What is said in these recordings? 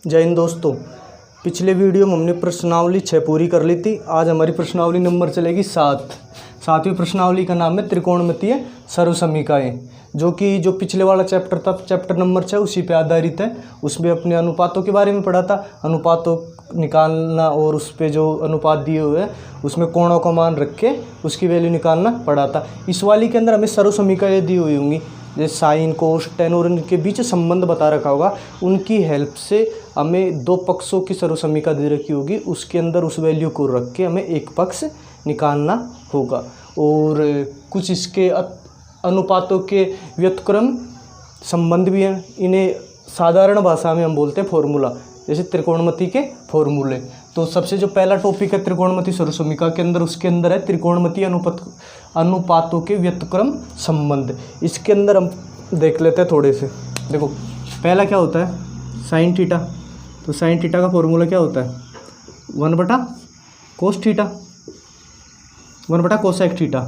जय हिंद दोस्तों। पिछले वीडियो में हमने प्रश्नावली 6 पूरी कर ली थी। आज हमारी प्रश्नावली नंबर चलेगी 7। 7वीं प्रश्नावली का नाम है त्रिकोणमितीय सर्वसमीकाएं, जो पिछले वाला चैप्टर था, चैप्टर नंबर 6, उसी पे आधारित है। उसमें अपने अनुपातों के बारे में पढ़ा था, अनुपातों निकालना, और उस पे जो अनुपात दिए हुए हैं उसमें कोणों का मान रख के उसकी वैल्यू निकालना पड़ा था। इस वाली के अंदर हमें सर्वसमीकाएं दी हुई होंगी, जैसे साइन, कोस, टेन, और इनके बीच संबंध बता रखा होगा। उनकी हेल्प से हमें दो पक्षों की सर्वसमीका दे रखी होगी, उसके अंदर उस वैल्यू को रख के हमें एक पक्ष निकालना होगा। और कुछ इसके अनुपातों के व्युत्क्रम संबंध भी हैं। इन्हें साधारण भाषा में हम बोलते हैं फॉर्मूला, जैसे त्रिकोणमिति के फॉर्मूले। तो सबसे जो पहला टॉपिक है त्रिकोणमिति सर्वसमीका के अंदर, उसके अंदर है त्रिकोणमिति अनुपातों के व्युत्क्रम संबंध। इसके अंदर हम देख लेते हैं थोड़े से। देखो, पहला क्या होता है, साइन थीटा। तो साइन थीटा का फॉर्मूला क्या होता है, 1/cos theta, 1/cosec theta.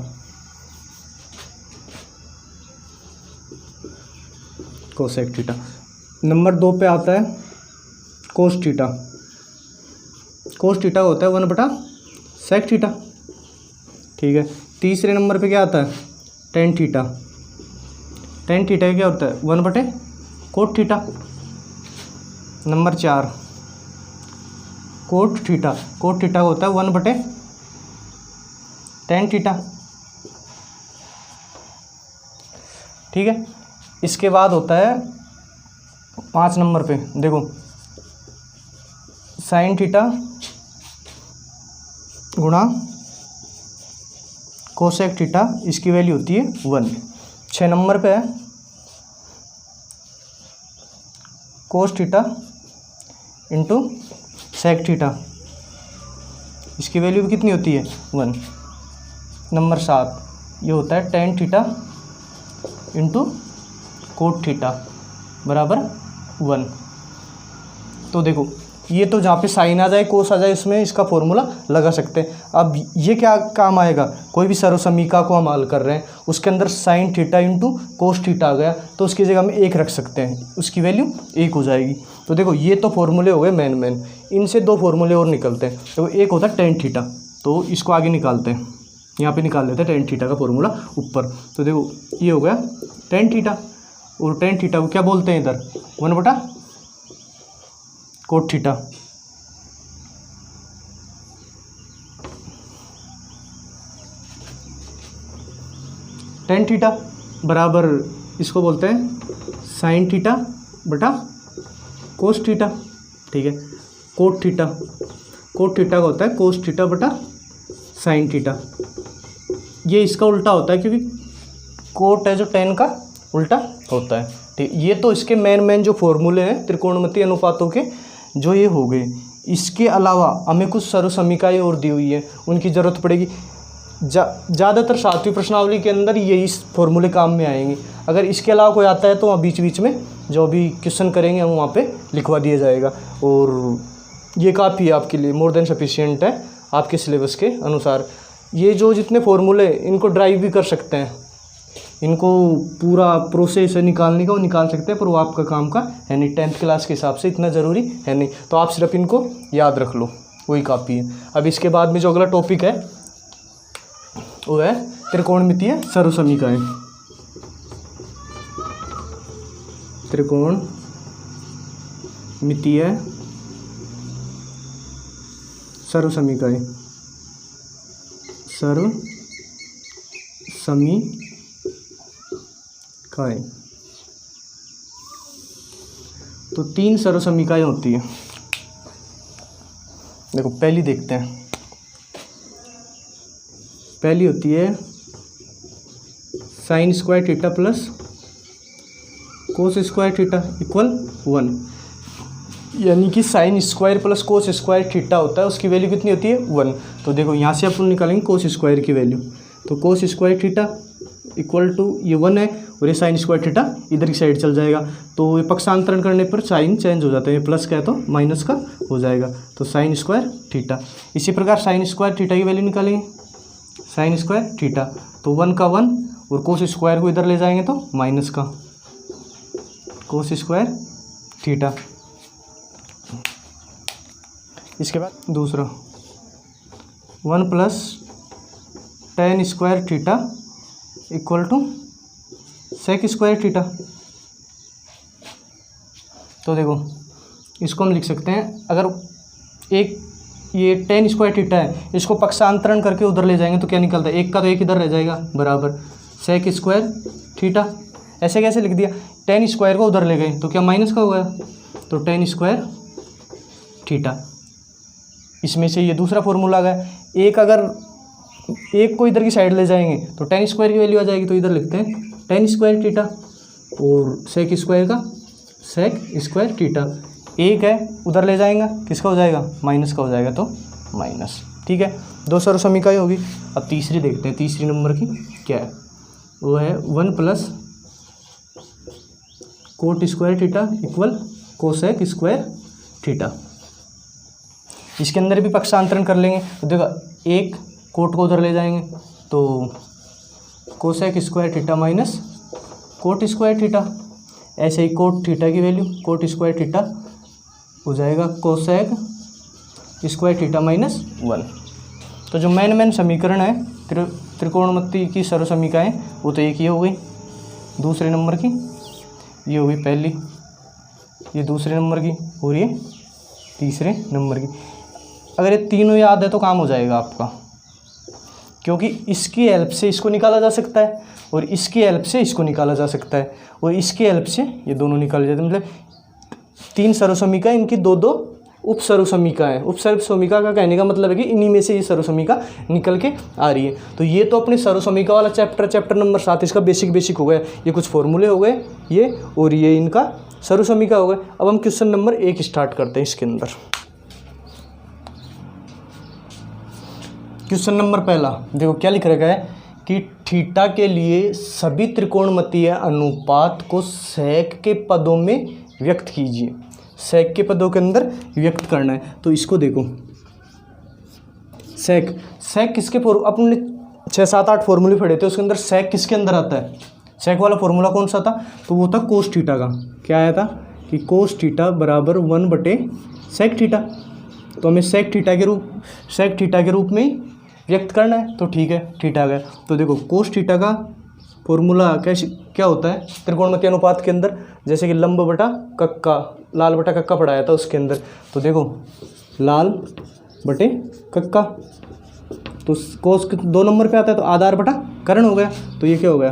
Cosec theta. Number 2 पे आता है कोस थीटा। कोस थीटा होता है 1/sec थीटा, ठीक है। तीसरे नंबर पे क्या आता है, टेन थीटा। टेन थीटा क्या होता है, 1/cot theta. Number 4 cot theta. Cot theta होता है 1/tan थीटा, ठीक है। इसके बाद होता है 5 नंबर पे, देखो, साइन थीटा गुणा कोसेक थीटा, इसकी वैल्यू होती है 1। 6 नंबर पे है cos theta into sec theta, इसकी वैल्यू भी कितनी होती है, 1। नंबर 7 ये होता है tan theta into cot theta बराबर 1। तो देखो, ये तो जहाँ पे साइन आ जाए, कोस आ जाए, इसमें इसका फॉर्मूला लगा सकते हैं। अब ये क्या काम आएगा, कोई भी सर्वसमीका को हम हल कर रहे हैं, उसके अंदर sine theta into cos theta आ गया, तो उसकी जगह हम 1 रख सकते हैं, उसकी वैल्यू 1 हो जाएगी। तो देखो, ये तो फॉर्मूले हो गए मेन। इनसे 2 फॉर्मूले और निकलते हैं। तो एक होता है टेन थीटा, तो इसको आगे निकालते हैं, यहाँ पे निकाल लेते हैं टेन थीटा का फॉर्मूला ऊपर। तो देखो, ये हो गया टेन थीटा, और टेन थीटा को क्या बोलते हैं इधर, 1/cot थीटा। टेन थीटा बराबर इसको बोलते हैं साइन थीटा बटा कोस थीटा, ठीक है। कोट थीटा, कोट थीटा का होता है कोस थीटा बटा साइन थीटा। ये इसका उल्टा होता है, क्योंकि कोट है जो टेन का उल्टा होता है, ठीक। ये तो इसके मेन जो फॉर्मूले हैं त्रिकोणमितीय अनुपातों के, जो ये हो गए। इसके अलावा हमें कुछ सर्वसमीकाएं और दी हुई है, उनकी ज़रूरत पड़ेगी। ज़्यादातर 7वीं प्रश्नावली के अंदर ये इस फॉर्मूले काम में आएंगे। अगर इसके अलावा कोई आता है तो वहाँ बीच बीच में जो भी क्वेश्चन करेंगे हम वहाँ पे लिखवा दिया जाएगा। और ये काफ़ी है आपके लिए, मोर देन सफिशिएंट है आपके सिलेबस के अनुसार। ये जो जितने फॉर्मूले, इनको ड्राइव भी कर सकते हैं, इनको पूरा प्रोसेस है निकालने का, वो निकाल सकते हैं, पर वो आपका काम का है नहीं। 10th क्लास के हिसाब से इतना ज़रूरी है नहीं, तो आप सिर्फ इनको याद रख लो, वही काफ़ी है। अब इसके बाद में जो अगला टॉपिक है वो है त्रिकोणमितीय सर्वसमीकाएं। त्रिकोणमितीय सर्वसमीकाएं, सर्वसमीकाएं। तो 3 सर्वसमीकाएं होती है। देखो, पहली देखते हैं। पहली होती है sine square theta plus cos square theta equal 1। यानी कि sine square plus cos square theta होता है, उसकी वैल्यू कितनी होती है, 1। तो देखो, यहाँ से अपन निकालेंगे कोस स्क्वायर की वैल्यू। तो cos square theta equal to ये 1 है, और ये साइन स्क्वायर थीटा इधर की साइड चल जाएगा। तो ये पक्षांतरण करने पर साइन चेंज हो जाता है, ये प्लस का है तो माइनस का हो जाएगा। तो साइन स्क्वायर थीटा। इसी प्रकार साइन स्क्वायर थीटा की वैल्यू निकालेंगे, साइन स्क्वायर थीटा, तो 1 का 1 और कोस स्क्वायर को इधर ले जाएंगे तो माइनस का कोस स्क्वायर थीटा। इसके बाद दूसरा 1 plus tan square theta equal to sec square theta. तो देखो इसको हम लिख सकते हैं, अगर एक ये tan स्क्वायर थीटा है, इसको पक्षांतरण करके उधर ले जाएंगे तो क्या निकलता है, एक का तो एक इधर रह जाएगा बराबर सेक स्क्वायर थीटा। ऐसे कैसे लिख दिया, tan स्क्वायर को उधर ले गए तो क्या माइनस का होगा, तो tan स्क्वायर थीटा। इसमें से ये दूसरा फॉर्मूला आ गया, एक अगर एक को इधर की साइड ले जाएंगे तो tan स्क्वायर की वैल्यू आ जाएगी, तो इधर लिखते हैं tan स्क्वायर थीटा और सेक स्क्वायर का सेक स्क्वायर थीटा। एक है उधर ले जाएगा, किसका हो जाएगा, माइनस का हो जाएगा, तो माइनस। ठीक है, दो सर्व समीकरण होगी। अब तीसरी देखते हैं, तीसरी नंबर की क्या है, वो है 1 plus cot square theta equal cosec square theta. इसके अंदर भी पक्षांतरण कर लेंगे, तो देखो एक कोट को उधर ले जाएंगे तो cosec square theta minus cot square theta. ऐसे ही कोट थीटा की वैल्यू कोट स्क्वायर थीटा हो जाएगा कोसेक स्क्वायर थीटा माइनस 1। तो जो मेन समीकरण है त्रिकोणमिति की सर्व समीकरण वो तो एक ही हो गई, दूसरे नंबर की ये हो गई पहली, ये दूसरे नंबर की और ये तीसरे नंबर की। अगर ये तीनों याद है तो काम हो जाएगा आपका, क्योंकि इसकी हेल्प से इसको निकाला जा सकता है और इसकी हेल्प से इसको निकाला जा सकता है और इसकी हेल्प से ये दोनों निकाले जाते हैं। मतलब तीन सर्व समीकरण, इनकी दो दो उप सर्व समीकरण है। उप सर्व समीकरण का कहने का मतलब है कि इन्हीं में से ये सर्व समीकरण निकल के आ रही है। तो ये तो अपने सर्व समीकरण वाला चैप्टर नंबर 7 इसका बेसिक हो गया। ये कुछ फॉर्मूले हो गए ये, और ये इनका सर्व समीकरण हो गए। अब हम क्वेश्चन नंबर 1 स्टार्ट करते हैं। इसके अंदर क्वेश्चन नंबर पहला देखो क्या लिख रखा है कि थीटा के लिए सभी त्रिकोणमितीय अनुपात को सेक के पदों में व्यक्त कीजिए। सेक के पदों के अंदर व्यक्त करना है। तो इसको देखो सेक किसके अपने 6-7-8 फॉर्मूले पढ़े थे, उसके अंदर सेक किसके अंदर आता है, सेक वाला फॉर्मूला कौन सा था, तो वो था कोस थीटा का। क्या आया था कि कोस थीटा बराबर 1/सेक थीटा। तो हमें सेक थीटा के रूप में व्यक्त करना है। तो ठीक है, थीटा आ गया। तो देखो कोस थीटा का फॉर्मूला क्या होता है त्रिकोणमितीय अनुपात के अंदर, जैसे कि लंब बटा कक्का, लाल बटा कक्का पढ़ाया था उसके अंदर। तो देखो लाल बटे कक्का, तो कोस 2 नंबर पे आता है तो आधार बटा कर्ण हो गया। तो ये क्या हो गया,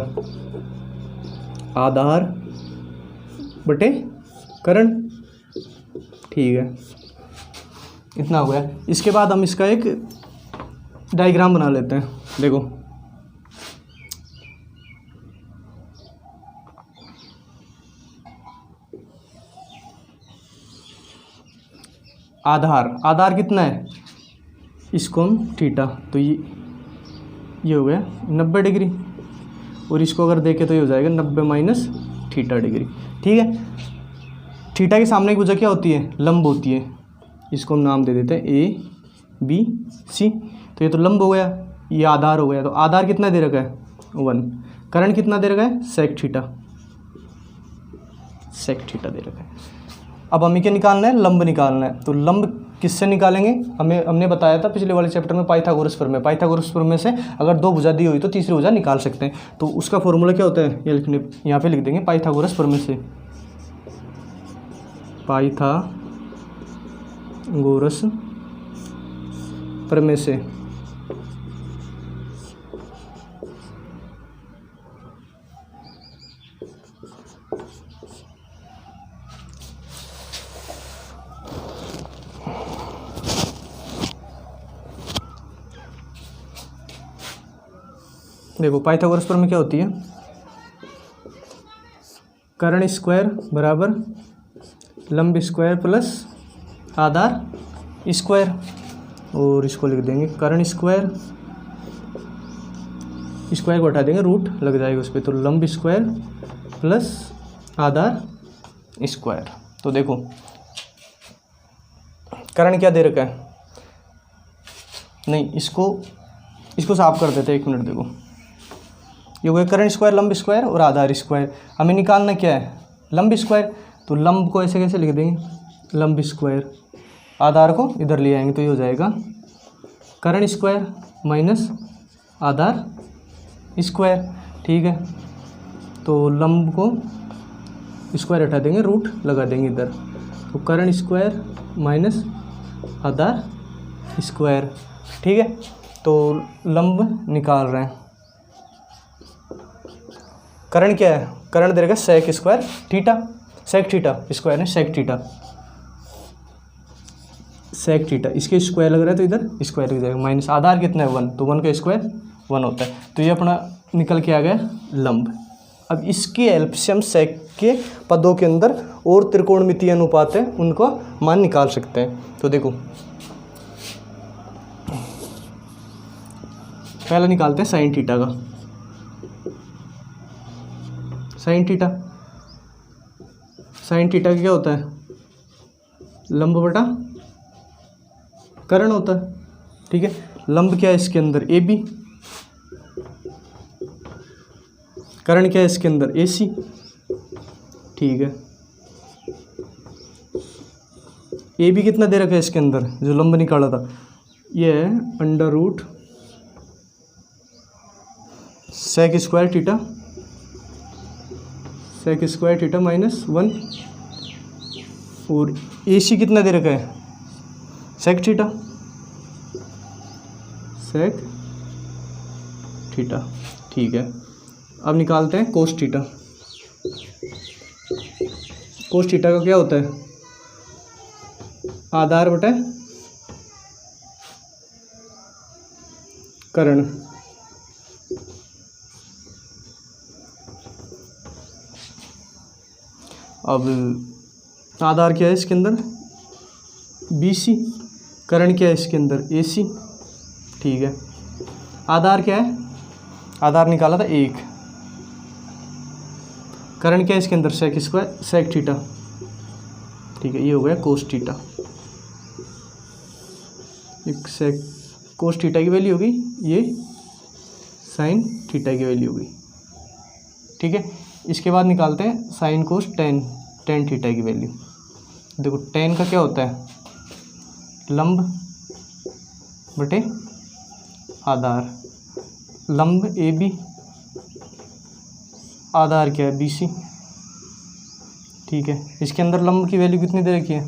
आधार बटे कर्ण। ठीक है, इतना हो गया। इसके बाद हम इसका एक डायग्राम बना लेते हैं। देखो आधार कितना है, इसको हम थीटा, तो ये हो गया 90 डिग्री, और इसको अगर देखें तो ये हो जाएगा 90 माइनस थीटा डिग्री। ठीक है, थीटा के सामने की भुजा क्या होती है, लंब होती है। इसको हम नाम दे देते हैं ABC। तो ये तो लंब हो गया, ये आधार हो गया। तो आधार कितना दे रखा है 1, कर्ण कितना दे रखा है सेक थीटा दे रखा है। अब हमें क्या निकालना है, लंब निकालना है। तो लंब किससे निकालेंगे, हमने बताया था पिछले वाले चैप्टर में पाइथागोरस प्रमेय से अगर 2 भुजा दी हुई तो तीसरी भुजा निकाल सकते हैं। तो उसका फॉर्मूला क्या होता है, ये लिखने यहाँ पे लिख देंगे पाइथागोरस प्रमेय से, पाइथागोरस प्रमेय से। देखो पाइथागोरस प्रमेय क्या होती है, कर्ण स्क्वायर बराबर लंब स्क्वायर प्लस आधार स्क्वायर, और इसको लिख देंगे कर्ण स्क्वायर को हटा देंगे, रूट लग जाएगा उस पर। तो लंब स्क्वायर प्लस आधार स्क्वायर। तो देखो कर्ण क्या दे रखा है, नहीं इसको साफ कर देते हैं, 1 मिनट। देखो ये हो गया कर्ण स्क्वायर, लंब स्क्वायर और आधार स्क्वायर। हमें निकालना क्या है, लंब स्क्वायर। तो लंब को ऐसे कैसे लिख देंगे, लंब स्क्वायर आधार को इधर ले आएंगे तो ये हो जाएगा कर्ण स्क्वायर माइनस आधार स्क्वायर। ठीक है, तो लंब को स्क्वायर हटा देंगे, रूट लगा देंगे इधर, तो कर्ण स्क्वायर माइनस आधार स्क्वायर। ठीक है, तो लंब निकाल रहे हैं। कर्ण क्या है, कर्ण दे रहेगा sec square theta, sec theta square है सेक थीटा, सेक थीटा, इसके स्क्वायर लग रहा है तो इधर स्क्वायर लग जाएगा, माइनस आधार कितना है 1, तो 1 का स्क्वायर 1 होता है। तो ये अपना निकल के आ गया लंब। अब इसकी हेल्प से हम सेक के पदों के अंदर और त्रिकोणमितीय अनुपात है उनको मान निकाल सकते हैं। तो देखो पहला निकालते हैं साइन थीटा का। साइन थीटा, साइन थीटा क्या होता है, लंब बटा कर्ण होता है। ठीक है, लंब क्या है इसके अंदर ए बी, कर्ण क्या है इसके अंदर ए सी। ठीक है, ए बी कितना दे रखा है इसके अंदर, जो लंब निकाला था ये है under root sec square theta, sec square theta minus 1, और ए सी कितना दे रखा है सेक थीटा, सेक थीटा। ठीक है, अब निकालते हैं कोस थीटा। कोस थीटा का क्या होता है, आधार बटे कर्ण। अब आधार क्या है इसके अंदर BC, कर्ण क्या है इसके अंदर AC। ठीक है, आधार क्या है, आधार निकाला था 1, कर्ण क्या है इसके अंदर सेक स्क्वायर सेक थीटा। ठीक है, ये हो गया कोस थीटा। एक सेक कोस थीटा की वैल्यू होगी, ये साइन थीटा की वैल्यू होगी। ठीक है, इसके बाद निकालते हैं साइन कोस टेन थीटा की वैल्यू। देखो टेन का क्या होता है, लंब बटे आधार, लंब ए बी, आधार क्या है BC। ठीक है, इसके अंदर लंब की वैल्यू कितनी दे रखी है,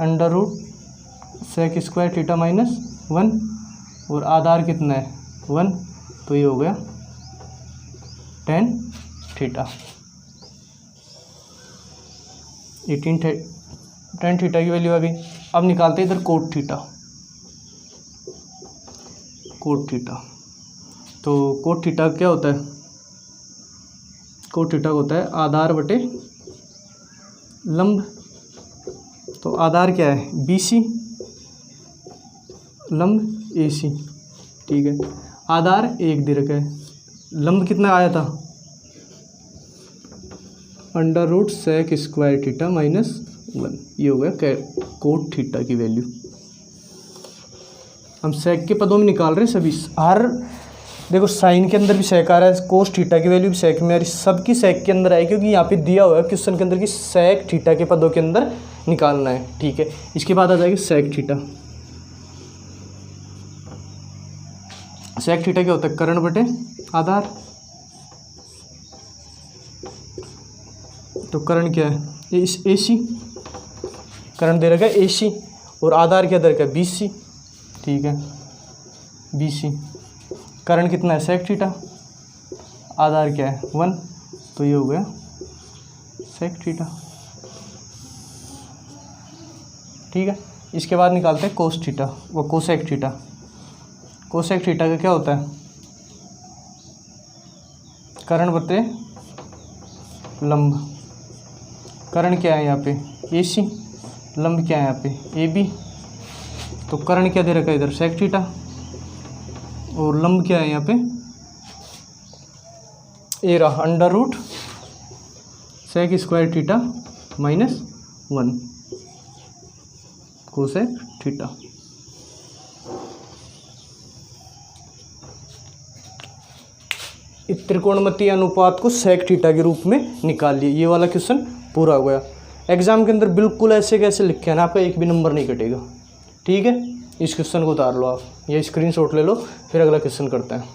under root sec square theta minus 1, और आधार कितना है 1, तो ये हो गया टेन थीटा। 10 थीटा की वैल्यू आ गई। अब निकालते हैं इधर कोट थीटा। कोट थीटा, तो कोट थीटा क्या होता है, कोट थीटा होता है आधार बटे लंब। तो आधार क्या है BC, लंब AC। ठीक है, आधार 1 दे रखा है, लंब कितना आया था under root sec square theta minus 1, ये हो गया कोट थीटा की वैल्यू। हम सेक के पदों में निकाल रहे हैं सभी, हर देखो साइन के अंदर भी सेक आ रहा है, कोस थीटा की वैल्यू भी सेक में आ रही, सबकी सेक के अंदर आई, क्योंकि यहाँ पे दिया हुआ है क्वेश्चन के अंदर कि सेक थीटा के पदों के अंदर निकालना है। ठीक है, इसके बाद आ जाएगी सेक थीटा। सेक थीटा क्या होता है, कर्ण बटे आधार। तो कर्ण क्या है AC, कर्ण दे रखा है AC, और आधार क्या दे रखा है BC। ठीक है, BC, कर्ण कितना है सेक थीटा, आधार क्या है 1, तो ये हो गया सेक थीटा। ठीक है, इसके बाद निकालते हैं कोस थीटा व कोसेक थीटा। कोसेक थीटा का क्या होता है, कर्ण बटे लंब। कर्ण क्या है यहाँ पे AC, लंब क्या है यहाँ पे AB। तो कर्ण क्या दे रखा है इधर सेक थीटा, और लंब क्या है यहाँ पे ए रहा under root sec square theta minus 1 cosec theta. इस त्रिकोणमितीय अनुपात को सेक थीटा के रूप में निकाल लिए। ये वाला क्वेश्चन पूरा हो गया। एग्जाम के अंदर बिल्कुल ऐसे कैसे लिखे हैं ना, आपका एक भी नंबर नहीं कटेगा। ठीक है, इस क्वेश्चन को उतार लो आप, ये स्क्रीनशॉट ले लो, फिर अगला क्वेश्चन करते हैं।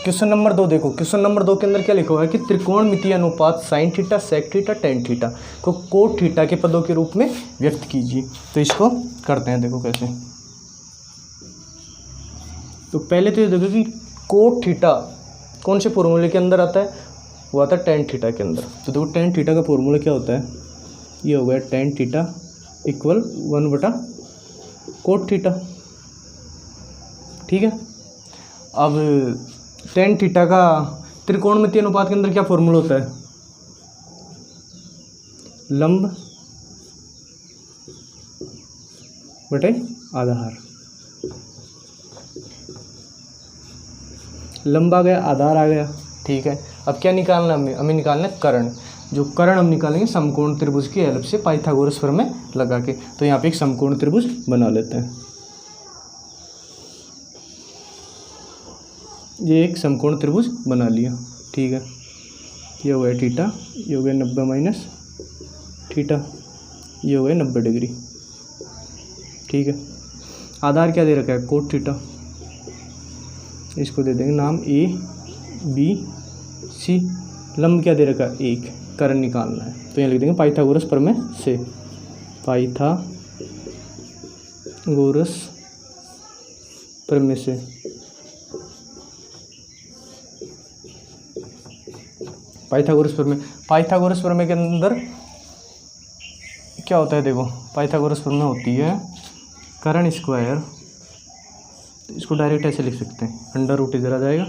क्वेश्चन नंबर 2 देखो, क्वेश्चन नंबर 2 के अंदर क्या लिखा हुआ है कि त्रिकोणमितीय अनुपात sine theta, sec theta, tan theta को कोट थीटा के पदों के रूप में व्यक्त कीजिए। तो इसको करते हैं, देखो कैसे। तो पहले तो ये देखो कि कोट थीटा कौन से फॉर्मूले के अंदर आता है, वो आता है टेन थीटा के अंदर। तो देखो टेन थीटा का फॉर्मूला क्या होता है, ये हो गया टेन थीटा इक्वल 1 बटा कोट थीटा। ठीक है, अब टेन थीटा का त्रिकोणमितीय अनुपात के अंदर क्या फॉर्मूला होता है, लंब बटे आधार। लंब आ गया, आधार आ गया। ठीक है, अब क्या निकालना हमें निकालना है कर्ण। जो कर्ण हम निकालेंगे समकोण त्रिभुज की हेल्प से पाइथागोरस प्रमेय लगा के। तो यहाँ पे एक समकोण त्रिभुज बना लेते हैं। ये एक समकोण त्रिभुज बना लिया। ठीक है, ये हो गया थीटा, ये हो गया 90 माइनस थीटा, ये हो गया 90 डिग्री। ठीक है, आधार क्या दे रखा है, कोट थीटा। इसको दे देंगे नाम ए बी सी। लंब क्या दे रखा है, 1। कर्ण निकालना है, तो यहाँ लिख देंगे पाइथागोरस प्रमेय से। पाइथागोरस प्रमेय से। पाइथागोरस प्रमेय, पाइथागोरस प्रमेय के अंदर क्या होता है, देखो पाइथागोरस प्रमेय होती है कर्ण स्क्वायर। तो इसको डायरेक्ट ऐसे लिख सकते हैं, अंडर रूट इधर आ जाएगा,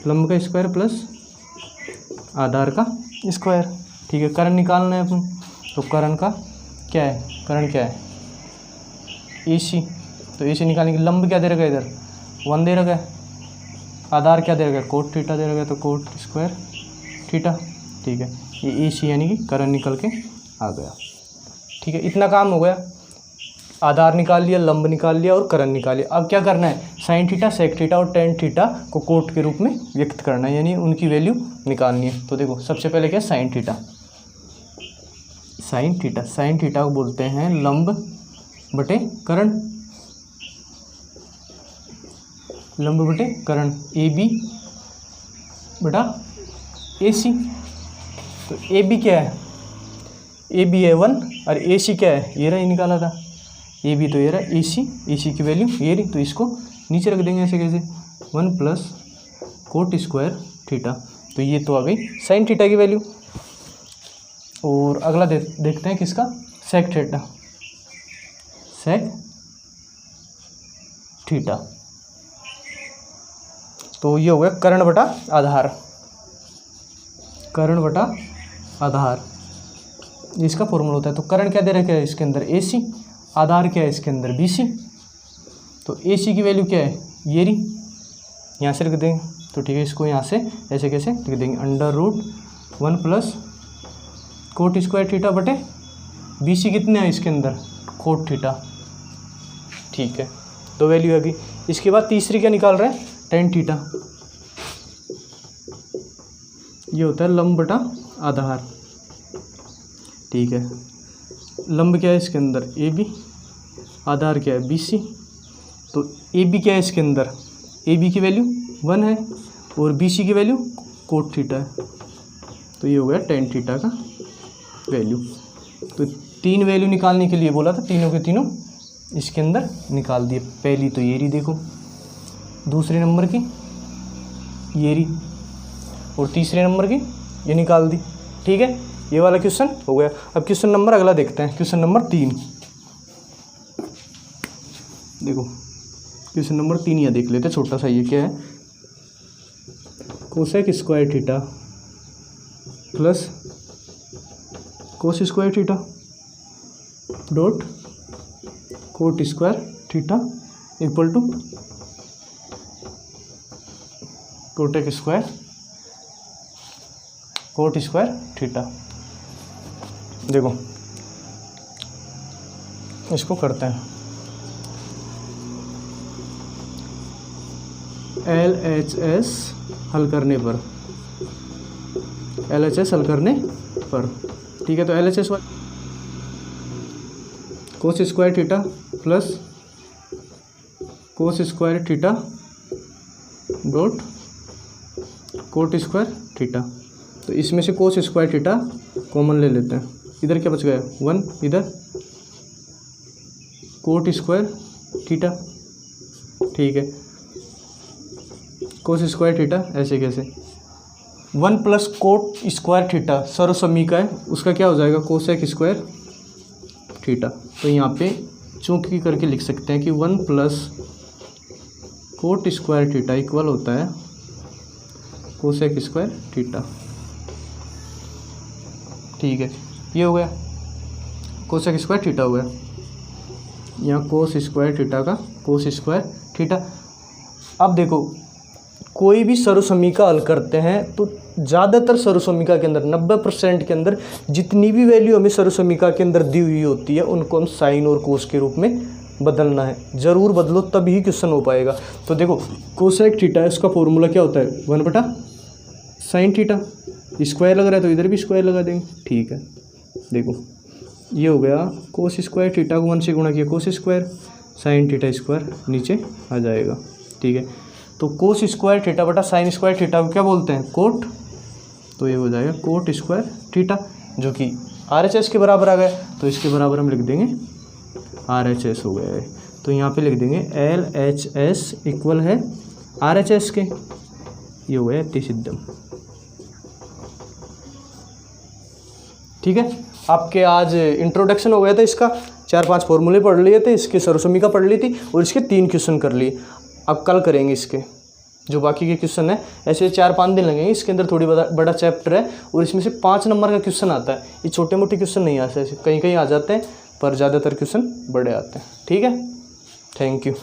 लंब का स्क्वायर प्लस आधार का स्क्वायर। ठीक है, कर्ण निकालना है अपन, तो कर्ण का क्या है, कर्ण क्या है, AC। तो AC निकालने की लंब क्या दे रखा है, इधर 1 दे रखा है, आधार क्या दे रखा है, कोट थीटा दे रखा है, तो कोट स्क्वायर थीटा। ठीक है, ये AC यानी कि कर्ण निकल के आ गया। ठीक है, इतना काम हो गया, आधार निकाल लिया, लंब निकाल लिया और कर्ण निकाल लिया। अब क्या करना है, साइन थीटा, सेक थीटा और टेन थीटा को कोट के रूप में व्यक्त करना है, यानी उनकी वैल्यू निकालनी है। तो देखो सबसे पहले क्या है, sine theta. Sine theta, sine theta को बोलते हैं लंब बटे कर्ण, लंब बटे कर्ण, AB बटा AC। तो AB क्या है, AB है 1 और AC क्या है, ये रहा, निकाला था AB, तो ये रहा AC की वैल्यू ये रही। तो इसको नीचे रख देंगे ऐसे कैसे, 1 प्लस कोट स्क्वायर थीटा। तो ये तो आ गई साइन थीटा की वैल्यू। और अगला देखते हैं किसका, सेक थीटा। सेक थीटा, तो ये हो गया कर्ण बटा आधार, कर्ण बटा आधार, इसका फॉर्मूला होता है। तो कर्ण क्या दे रखा है इसके अंदर, AC, आधार क्या है इसके अंदर, BC। तो AC की वैल्यू क्या है, ये रही, यहाँ से रख देंगे। तो ठीक है, इसको यहाँ से ऐसे कैसे लिख देंगे, under root 1 plus cot square theta बटे BC कितने हैं इसके अंदर, कोट थीटा। ठीक है, तो वैल्यू आ गई। इसके बाद तीसरी क्या निकाल रहे हैं, टेन थीटा। ये होता है लंब बटा आधार। ठीक है, लंब क्या है इसके अंदर, AB, आधार क्या है BC। तो AB क्या है इसके अंदर, AB की वैल्यू 1 है और BC की वैल्यू कोट थीटा है। तो ये हो गया टेन थीटा का वैल्यू। तो 3 वैल्यू निकालने के लिए बोला था, तीनों के तीनों इसके अंदर निकाल दिए। पहली तो ये रही देखो, दूसरे नंबर की ये रही और तीसरे नंबर की ये निकाल दी। ठीक है, ये वाला क्वेश्चन हो गया। अब क्वेश्चन नंबर अगला देखते हैं, क्वेश्चन नंबर 3। देखो क्वेश्चन नंबर 3 यहाँ देख लेते हैं, छोटा सा। ये क्या है, cosec square theta plus cos square theta dot cot square theta equal to cosec square cot square theta. देखो इसको करते हैं, LHS हल करने पर, LHS हल करने पर। ठीक है। तो LHS कोस square theta plus cos square theta dot cot square theta. तो इसमें से कोस स्क्वायर थीटा कॉमन ले लेते हैं। इधर क्या बच गया 1, इधर कोट स्क्वायर थीटा, ठीक है। कोस स्क्वायर थीटा ऐसे कैसे 1 प्लस कोट स्क्वायर थीटा सर्वसमीका है, उसका क्या हो जाएगा कोसेक स्क्वायर थीटा। तो यहाँ पे चूंकि करके लिख सकते हैं कि 1 plus cot square theta equal होता है कोसेक स्क्वायर थीटा, ठीक है। ये हो गया कोसेक स्क्वायर थीटा हो गया। यहाँ कोस स्क्वायर थीटा का कोस स्क्वायर थीटा। अब देखो कोई भी सर्वसमीका हल करते हैं तो ज़्यादातर सर्वसमीका के अंदर 90% के अंदर जितनी भी वैल्यू हमें सर्वसमीका के अंदर दी हुई होती है उनको हम साइन और कोस के रूप में बदलना है। ज़रूर बदलो तभी क्वेश्चन हो पाएगा। तो देखो कोसेक थीटा इसका फॉर्मूला क्या होता है 1/sin थीटा। स्क्वायर लग रहा है तो इधर भी स्क्वायर लगा देंगे, ठीक है। देखो ये हो गया कोस स्क्वायर थीटा को 1 से गुणा किया cos square, sine theta square नीचे आ जाएगा, ठीक है। तो कोस स्क्वायर थीटा बटा साइन स्क्वायर थीटा को क्या बोलते हैं कोट। तो ये हो जाएगा कोट स्क्वायर थीटा जो कि RHS के बराबर आ गया। तो इसके बराबर हम लिख देंगे RHS हो गया है। तो यहाँ पे लिख देंगे LHS इक्वल है RHS के। ये हो गया इतनी सिद्धम, ठीक है। आपके आज इंट्रोडक्शन हो गया था, इसका 4-5 फॉर्मूले पढ़ लिए थे, इसके सर्वसमीका पढ़ ली थी और इसके 3 क्वेश्चन कर लिए। अब कल करेंगे इसके जो बाकी के क्वेश्चन है। ऐसे 4-5 दिन लगेंगे। इसके अंदर थोड़ी बड़ा चैप्टर है और इसमें से 5 नंबर का क्वेश्चन आता है। ये छोटे मोटे क्वेश्चन नहीं आते, कहीं कहीं आ जाते हैं पर ज़्यादातर क्वेश्चन बड़े आते हैं, ठीक है। Thank you.